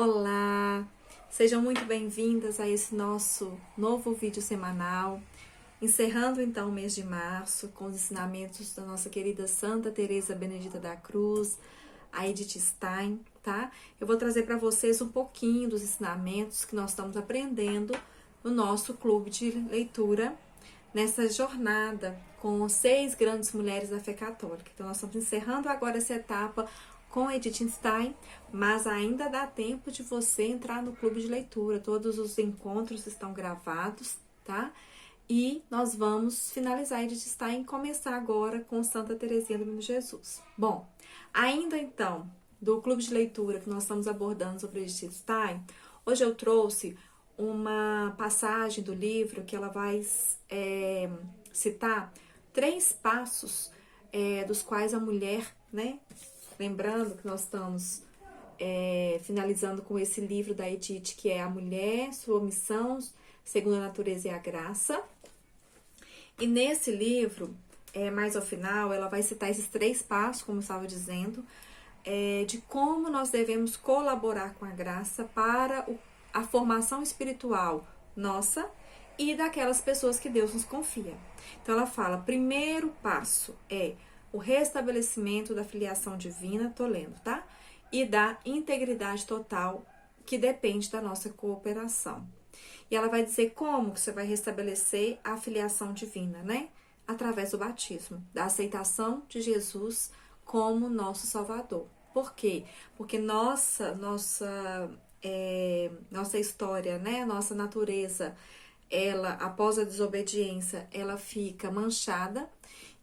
Olá! Sejam muito bem-vindas a esse nosso novo vídeo semanal, encerrando então o mês de março com os ensinamentos da nossa querida Santa Teresa Benedita da Cruz, a Edith Stein, tá? Eu vou trazer para vocês um pouquinho dos ensinamentos que nós estamos aprendendo no nosso clube de leitura, nessa jornada com 6 grandes mulheres da fé católica. Então, nós estamos encerrando agora essa etapa com Edith Stein, mas ainda dá tempo de você entrar no clube de leitura. Todos os encontros estão gravados, tá? E nós vamos finalizar Edith Stein e começar agora com Santa Teresinha do Menino Jesus. Bom, ainda então, do clube de leitura que nós estamos abordando sobre Edith Stein, hoje eu trouxe uma passagem do livro que ela vai citar 3 passos dos quais a mulher, né? Lembrando que nós estamos finalizando com esse livro da Edith, que é A Mulher, Sua Missão, Segundo a Natureza e a Graça. E nesse livro, mais ao final, ela vai citar esses 3 passos, como eu estava dizendo, de como nós devemos colaborar com a graça para a formação espiritual nossa e daquelas pessoas que Deus nos confia. Então ela fala, primeiro passo é o restabelecimento da filiação divina, tô lendo, tá? E da integridade total, que depende da nossa cooperação. E ela vai dizer como que você vai restabelecer a filiação divina, né? Através do batismo, da aceitação de Jesus como nosso Salvador. Por quê? Porque nossa história, né? Nossa natureza, ela, após a desobediência, ela fica manchada.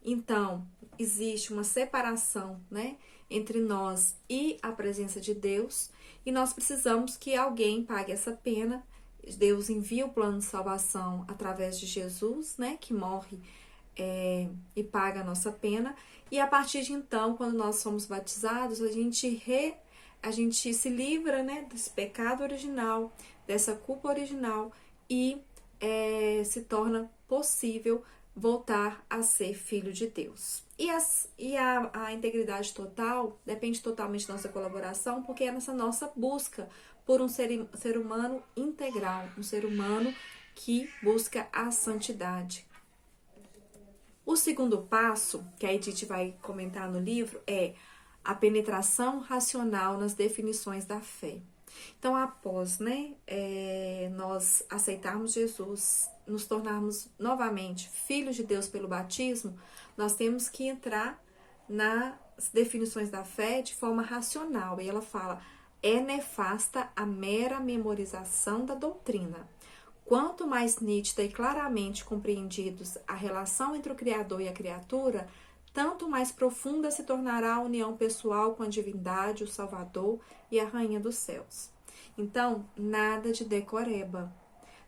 Então, existe uma separação, né, entre nós e a presença de Deus, e nós precisamos que alguém pague essa pena. Deus envia o plano de salvação através de Jesus, né, que morre e paga a nossa pena, e a partir de então, quando nós somos batizados, a gente se livra, né, desse pecado original, dessa culpa original, e se torna possível voltar a ser filho de Deus. E a integridade total depende totalmente da nossa colaboração, porque é nessa nossa busca por um ser humano integral, um ser humano que busca a santidade. O segundo passo, que a Edith vai comentar no livro, é a penetração racional nas definições da fé. Então, após, né, nós aceitarmos Jesus, nos tornarmos novamente filhos de Deus pelo batismo, nós temos que entrar nas definições da fé de forma racional. E ela fala, é nefasta a mera memorização da doutrina. Quanto mais nítida e claramente compreendidos a relação entre o Criador e a criatura, tanto mais profunda se tornará a união pessoal com a divindade, o Salvador e a Rainha dos Céus. Então, nada de decoreba.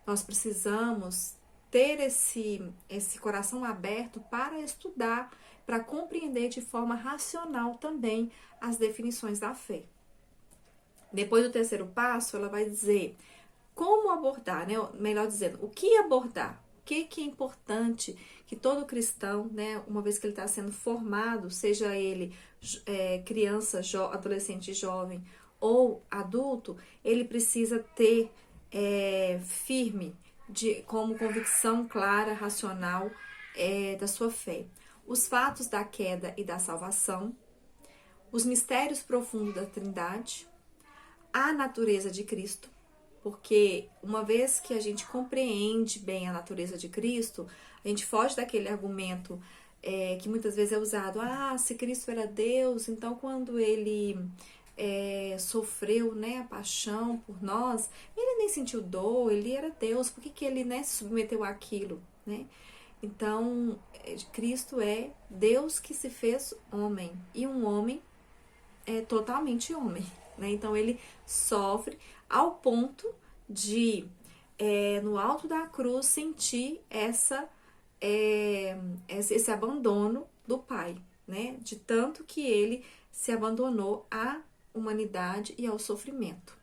Nós precisamos ter esse coração aberto para estudar, para compreender de forma racional também as definições da fé. Depois do terceiro passo, ela vai dizer como abordar, né? Melhor dizendo, o que abordar? O que é importante que todo cristão, né, uma vez que ele está sendo formado, seja ele criança, adolescente, jovem ou adulto, ele precisa ter firme, como convicção clara, racional da sua fé. Os fatos da queda e da salvação, os mistérios profundos da Trindade, a natureza de Cristo, porque uma vez que a gente compreende bem a natureza de Cristo, a gente foge daquele argumento que muitas vezes é usado, se Cristo era Deus, então quando ele sofreu, né, a paixão por nós, ele nem sentiu dor, ele era Deus, por que ele, né, se submeteu àquilo, né? Então, Cristo é Deus que se fez homem, e um homem é totalmente homem, né? Então, ele sofre ao ponto de, no alto da cruz, sentir esse abandono do Pai, né? De tanto que ele se abandonou à humanidade e ao sofrimento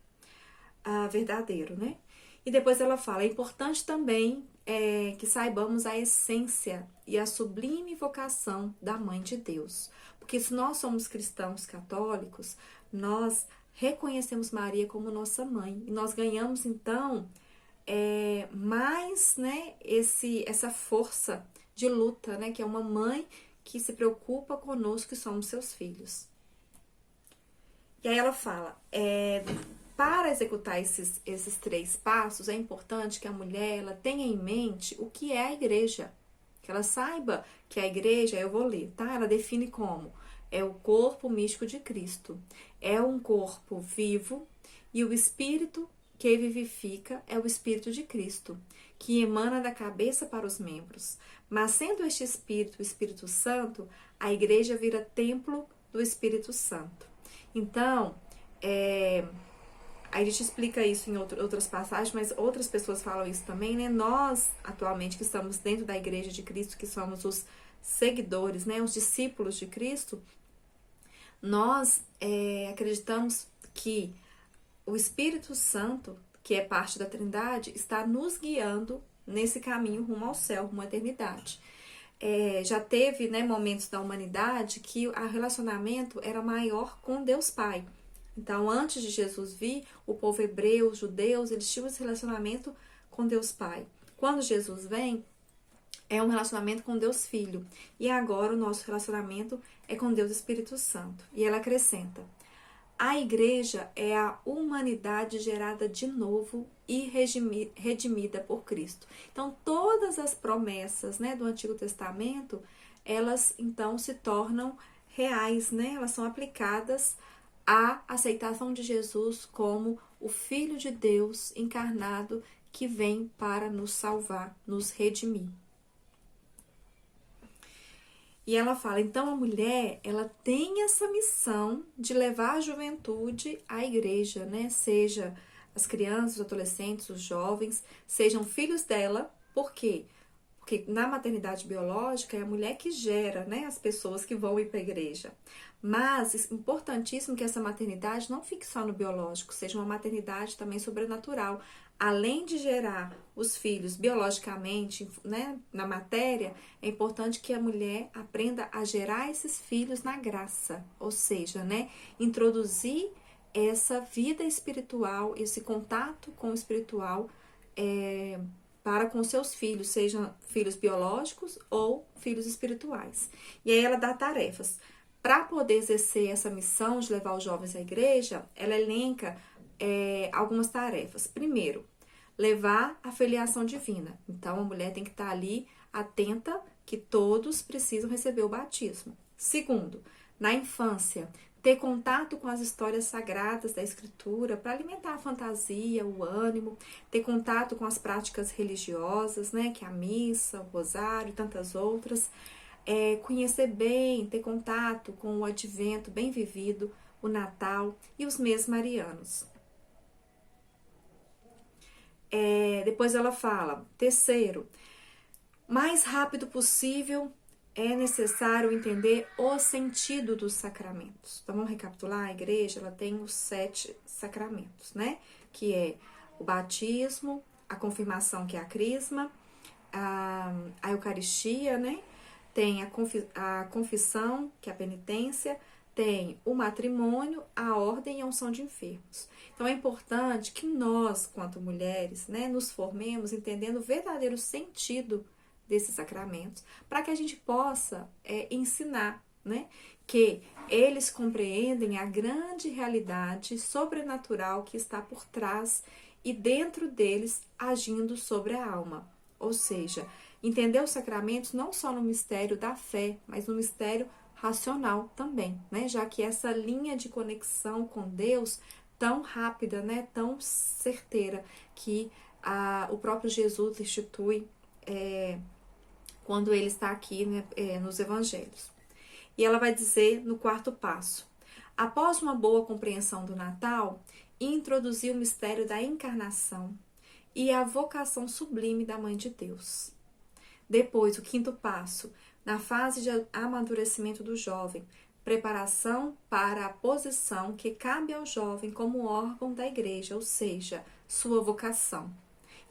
verdadeiro, né? E depois ela fala, é importante também que saibamos a essência e a sublime vocação da Mãe de Deus. Porque se nós somos cristãos católicos, nós reconhecemos Maria como nossa mãe. E nós ganhamos, então, mais, né, essa força de luta, né, que é uma mãe que se preocupa conosco, que somos seus filhos. E aí ela fala, para executar esses 3 passos, é importante que a mulher ela tenha em mente o que é a igreja. Que ela saiba que a igreja, eu vou ler, tá? Ela define como é o corpo místico de Cristo. É um corpo vivo e o espírito que vivifica é o espírito de Cristo, que emana da cabeça para os membros. Mas sendo este espírito o Espírito Santo, a igreja vira templo do Espírito Santo. Então, a gente explica isso em outras passagens, mas outras pessoas falam isso também, né? Nós, atualmente, que estamos dentro da Igreja de Cristo, que somos os seguidores, né? Os discípulos de Cristo, nós acreditamos que o Espírito Santo, que é parte da Trindade, está nos guiando nesse caminho rumo ao céu, rumo à eternidade. Já teve, né, momentos da humanidade que o relacionamento era maior com Deus Pai. Então, antes de Jesus vir, o povo hebreu, os judeus, eles tinham esse relacionamento com Deus Pai. Quando Jesus vem, é um relacionamento com Deus Filho. E agora o nosso relacionamento é com Deus Espírito Santo. E ela acrescenta: a igreja é a humanidade gerada de novo e redimida por Cristo. Então, todas as promessas, né, do Antigo Testamento, elas então se tornam reais, né? Elas são aplicadas à aceitação de Jesus como o Filho de Deus encarnado que vem para nos salvar, nos redimir. E ela fala, então a mulher, ela tem essa missão de levar a juventude à igreja, né? Seja as crianças, os adolescentes, os jovens, sejam filhos dela. Por quê? Porque na maternidade biológica é a mulher que gera, né, as pessoas que vão ir para a igreja. Mas é importantíssimo que essa maternidade não fique só no biológico, seja uma maternidade também sobrenatural. Além de gerar os filhos biologicamente, né, na matéria, é importante que a mulher aprenda a gerar esses filhos na graça, ou seja, né, introduzir essa vida espiritual, esse contato com o espiritual para com seus filhos, sejam filhos biológicos ou filhos espirituais. E aí ela dá tarefas. Para poder exercer essa missão de levar os jovens à igreja, ela elenca algumas tarefas. Primeiro, levar a filiação divina. Então, a mulher tem que estar ali atenta que todos precisam receber o batismo. Segundo, na infância, ter contato com as histórias sagradas da Escritura para alimentar a fantasia, o ânimo, ter contato com as práticas religiosas, né, que é a missa, o rosário e tantas outras, conhecer bem, ter contato com o advento bem vivido, o Natal e os meses marianos. Depois ela fala, terceiro, mais rápido possível é necessário entender o sentido dos sacramentos. Então, vamos recapitular, a igreja ela tem os 7 sacramentos, né? Que é o batismo, a confirmação, que é a crisma, a Eucaristia, né? Tem a confissão, que é a penitência, tem o matrimônio, a ordem e a unção de enfermos. Então, é importante que nós, quanto mulheres, né, nos formemos entendendo o verdadeiro sentido desses sacramentos, para que a gente possa ensinar, né, que eles compreendem a grande realidade sobrenatural que está por trás e dentro deles agindo sobre a alma. Ou seja, entender os sacramentos não só no mistério da fé, mas no mistério racional também, né? Já que essa linha de conexão com Deus tão rápida, né, tão certeira, que o próprio Jesus institui quando ele está aqui, né, nos evangelhos. E ela vai dizer no 4º passo, após uma boa compreensão do Natal, introduzir o mistério da encarnação e a vocação sublime da Mãe de Deus. Depois, o 5º passo, na fase de amadurecimento do jovem, preparação para a posição que cabe ao jovem como órgão da igreja, ou seja, sua vocação.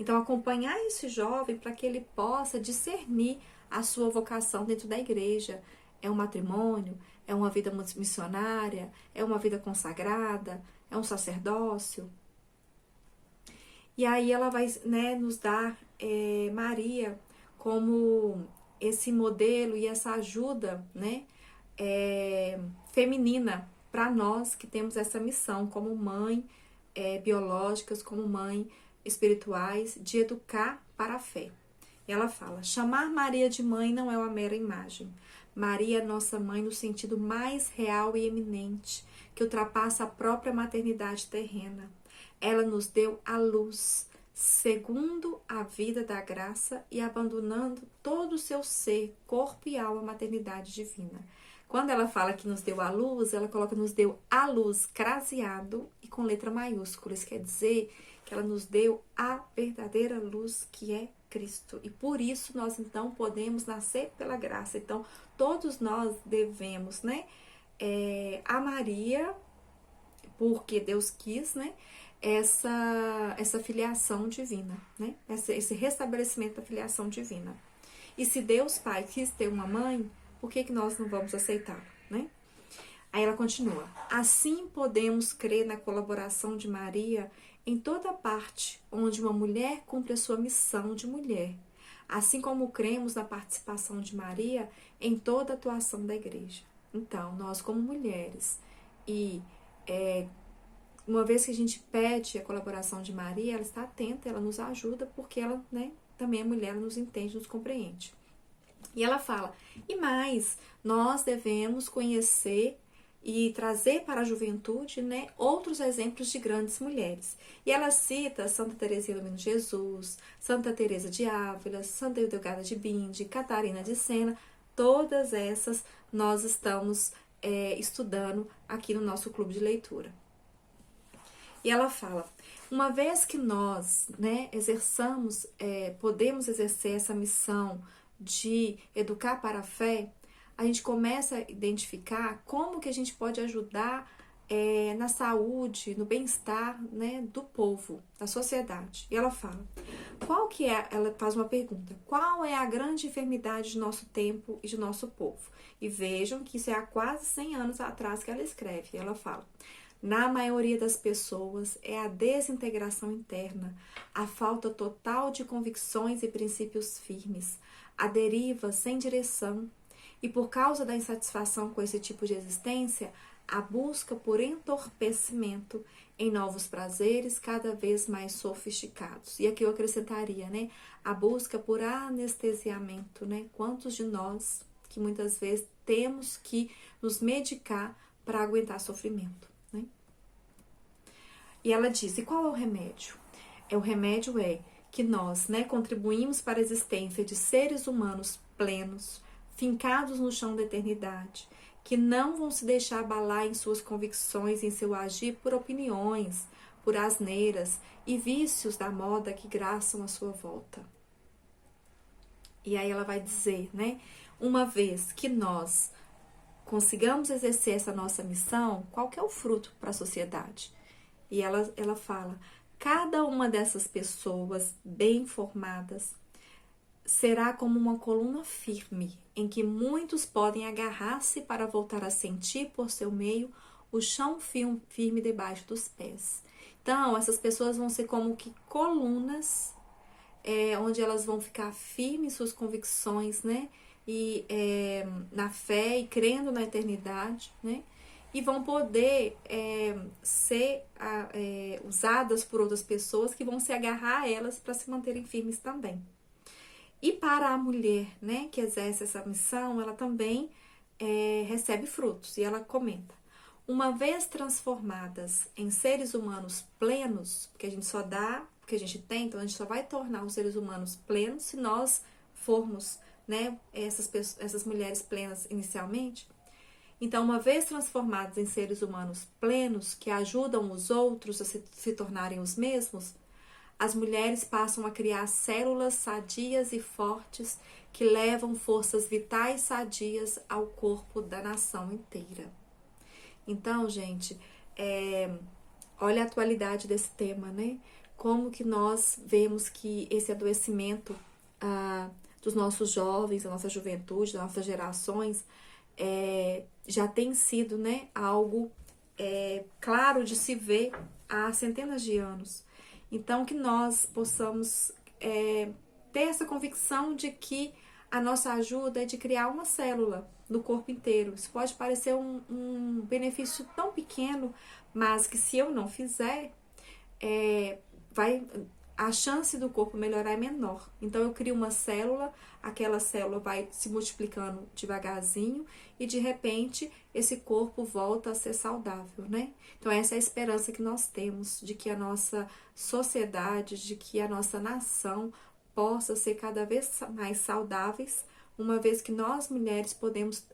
Então, acompanhar esse jovem para que ele possa discernir a sua vocação dentro da igreja. É um matrimônio? É uma vida missionária? É uma vida consagrada? É um sacerdócio? E aí ela vai, né, nos dar Maria como esse modelo e essa ajuda, né, feminina para nós que temos essa missão como mãe biológicas, como mãe espirituais, de educar para a fé. E ela fala: chamar Maria de mãe não é uma mera imagem. Maria é nossa mãe no sentido mais real e eminente, que ultrapassa a própria maternidade terrena. Ela nos deu a luz, segundo a vida da graça e abandonando todo o seu ser, corpo e alma à maternidade divina. Quando ela fala que nos deu a luz, ela coloca nos deu a luz craseado e com letra maiúscula. Isso quer dizer que ela nos deu a verdadeira luz que é Cristo. E por isso nós então podemos nascer pela graça. Então todos nós devemos, né, a Maria, porque Deus quis, né, essa filiação divina, né, esse restabelecimento da filiação divina. E se Deus Pai quis ter uma mãe, por que nós não vamos aceitar, né? Aí ela continua: assim podemos crer na colaboração de Maria em toda parte onde uma mulher cumpre a sua missão de mulher, assim como cremos na participação de Maria em toda a atuação da igreja. Então, nós como mulheres, e uma vez que a gente pede a colaboração de Maria, ela está atenta, ela nos ajuda, porque ela, né, também é mulher, ela nos entende, nos compreende. E ela fala: e mais, nós devemos conhecer e trazer para a juventude, né, outros exemplos de grandes mulheres. E ela cita Santa Teresinha do Menino Jesus, Santa Teresa de Ávila, Santa Eudegada de Bindi, Catarina de Sena. Todas essas nós estamos estudando aqui no nosso clube de leitura. E ela fala: uma vez que nós, né, podemos exercer essa missão de educar para a fé, a gente começa a identificar como que a gente pode ajudar na saúde, no bem-estar, né, do povo, da sociedade. E ela fala: ela faz uma pergunta: qual é a grande enfermidade de nosso tempo e de nosso povo? E vejam que isso é há quase 100 anos atrás que ela escreve. E ela fala: na maioria das pessoas é a desintegração interna, a falta total de convicções e princípios firmes, a deriva sem direção, e por causa da insatisfação com esse tipo de existência, a busca por entorpecimento em novos prazeres cada vez mais sofisticados. E aqui eu acrescentaria, né, a busca por anestesiamento, né? Quantos de nós que muitas vezes temos que nos medicar para aguentar sofrimento, né? E ela diz: e qual é o remédio? O remédio é que nós, né, contribuímos para a existência de seres humanos plenos, fincados no chão da eternidade, que não vão se deixar abalar em suas convicções, em seu agir por opiniões, por asneiras e vícios da moda que graçam a sua volta. E aí ela vai dizer, né, uma vez que nós consigamos exercer essa nossa missão, qual que é o fruto para a sociedade? E ela fala: cada uma dessas pessoas bem formadas será como uma coluna firme, em que muitos podem agarrar-se para voltar a sentir por seu meio o chão firme debaixo dos pés. Então, essas pessoas vão ser como que colunas, onde elas vão ficar firmes em suas convicções, né? E na fé e crendo na eternidade, né? E vão poder ser usadas por outras pessoas que vão se agarrar a elas para se manterem firmes também. E para a mulher, né, que exerce essa missão, ela também recebe frutos. E ela comenta: uma vez transformadas em seres humanos plenos, porque a gente só dá o que a gente tem, então a gente só vai tornar os seres humanos plenos se nós formos, né, essas mulheres plenas inicialmente. Então, uma vez transformados em seres humanos plenos, que ajudam os outros a se tornarem os mesmos, as mulheres passam a criar células sadias e fortes que levam forças vitais sadias ao corpo da nação inteira. Então, gente, olha a atualidade desse tema, né? Como que nós vemos que esse adoecimento dos nossos jovens, da nossa juventude, das nossas gerações, já tem sido, né, algo claro de se ver há centenas de anos. Então, que nós possamos ter essa convicção de que a nossa ajuda é de criar uma célula no corpo inteiro. Isso pode parecer um benefício tão pequeno, mas que se eu não fizer, a chance do corpo melhorar é menor. Então, eu crio uma célula, aquela célula vai se multiplicando devagarzinho e, de repente, esse corpo volta a ser saudável, né? Então, essa é a esperança que nós temos de que a nossa sociedade, de que a nossa nação possa ser cada vez mais saudáveis, uma vez que nós, mulheres, podemos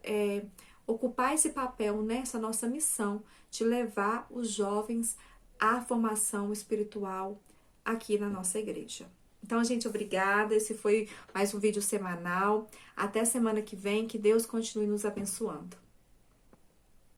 ocupar esse papel nessa nossa missão de levar os jovens à formação espiritual aqui na nossa igreja. Então, gente, obrigada. Esse foi mais um vídeo semanal. Até semana que vem. Que Deus continue nos abençoando.